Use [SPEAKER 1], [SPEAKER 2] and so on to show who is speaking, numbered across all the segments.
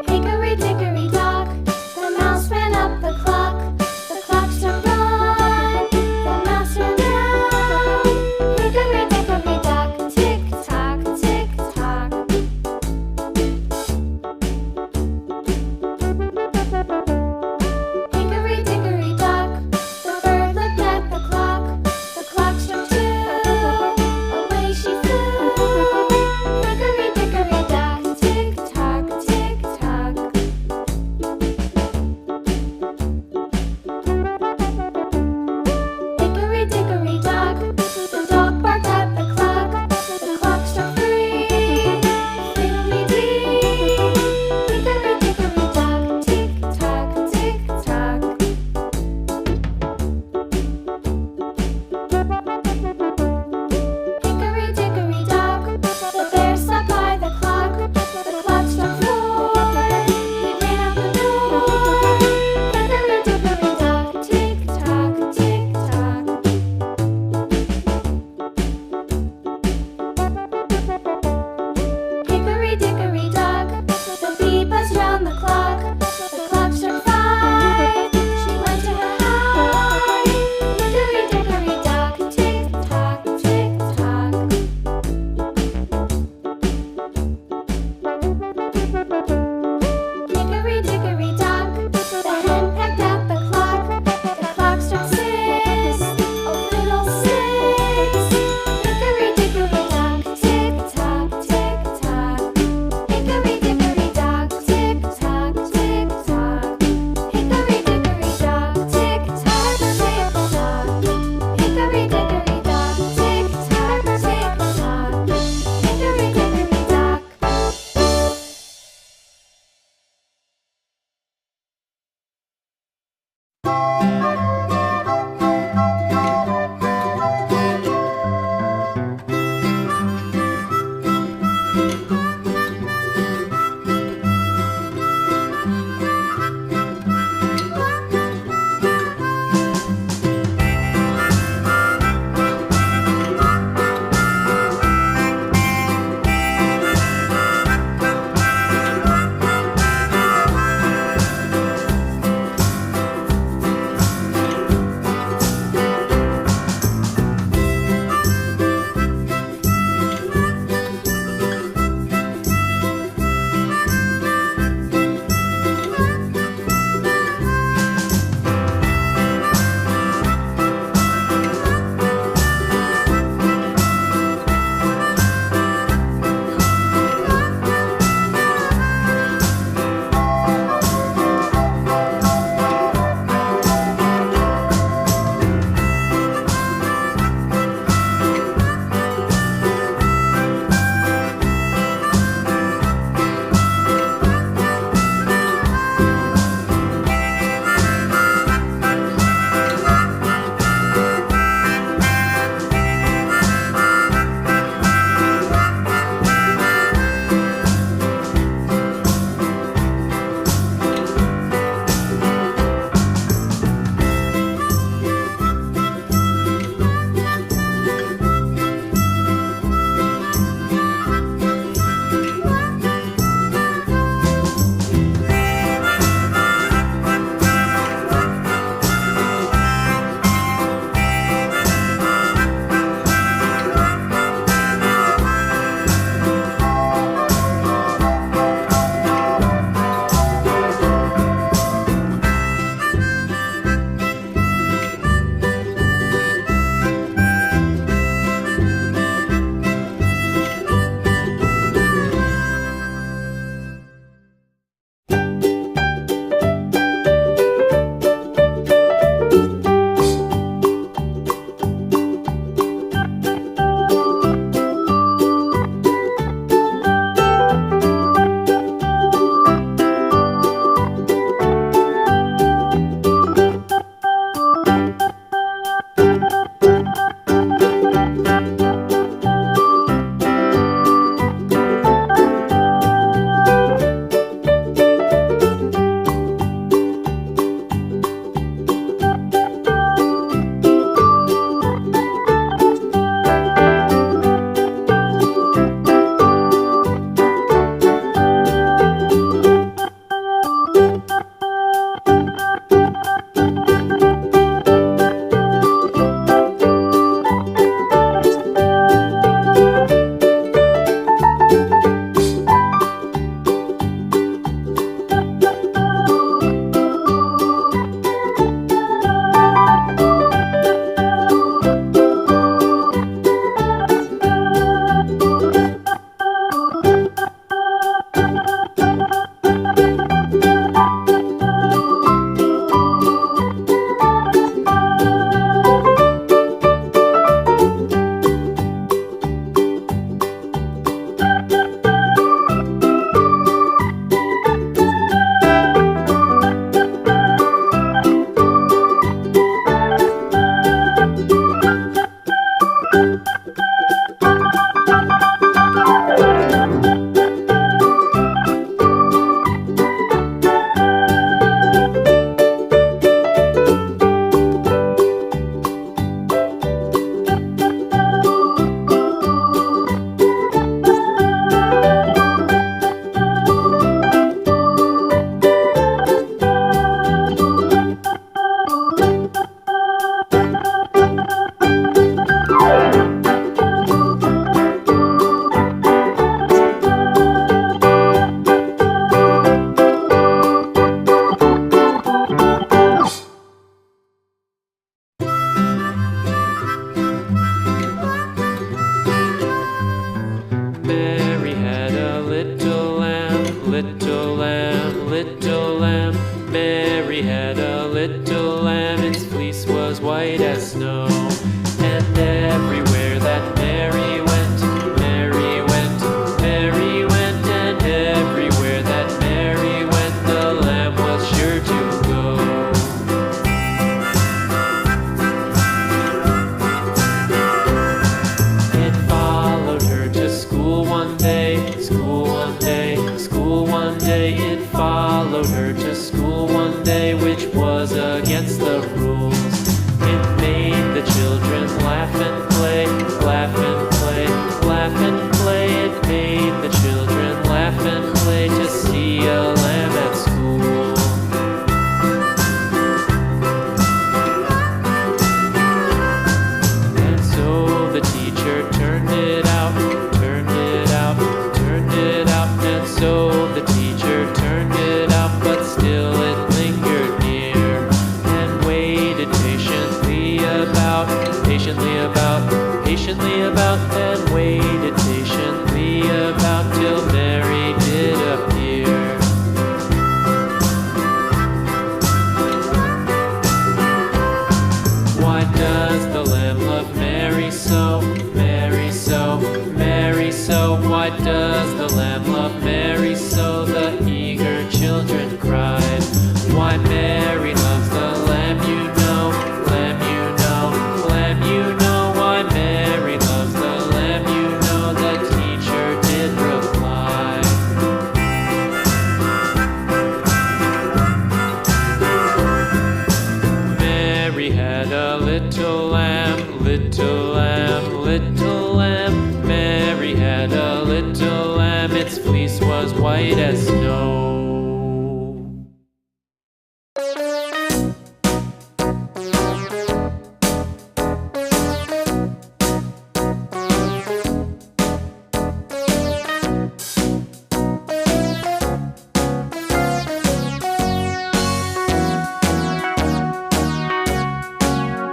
[SPEAKER 1] Hickory dickory dock, the mouse ran up the clock. The clock struck one, the mouse ran down. Hickory dickory dock, tick tock, tick tock. Hickory dickory dock, the bird looked at the clock. The clock struck two, away she flew.
[SPEAKER 2] little lamb, little lamb. Mary had a little lamb, its fleece was white as snow. And everywhere that Mary went, Mary went, Mary went. And everywhere that Mary went, the lamb was sure to go. It followed her to school one day, school one day, school one day. It followed her to school one day, which was against the rules. It made the children laugh and play, laugh and play, laugh and play. It made the children laugh and play to see a lamb at school. And so the teacher turned it out, turned it out, turned it out. And so the teacher turned it out, but still it lingered near and waited patiently about, patiently about, patiently about, and waited patiently about till Mary did appear. Why does the lamb love Mary so, Mary so, Mary so? Why does the lamb love Mary so? The eager children cried. Why Mary loves the lamb, you know, lamb, you know, lamb, you know. Why Mary loves the lamb, you know, the teacher did reply. Mary had a little lamb, little lamb, little lamb. Mary had a little lamb, its fleece was white as snow.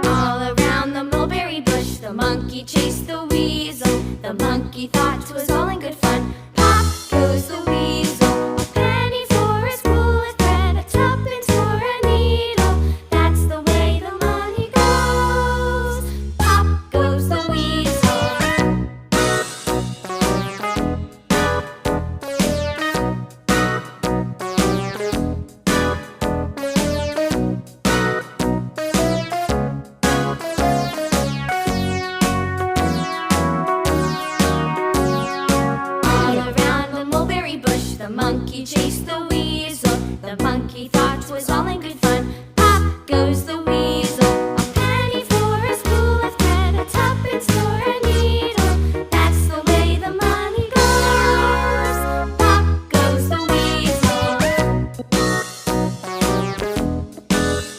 [SPEAKER 1] All around the mulberry bush, the monkey chased the weasel. The monkey thought 'twas all in good fun.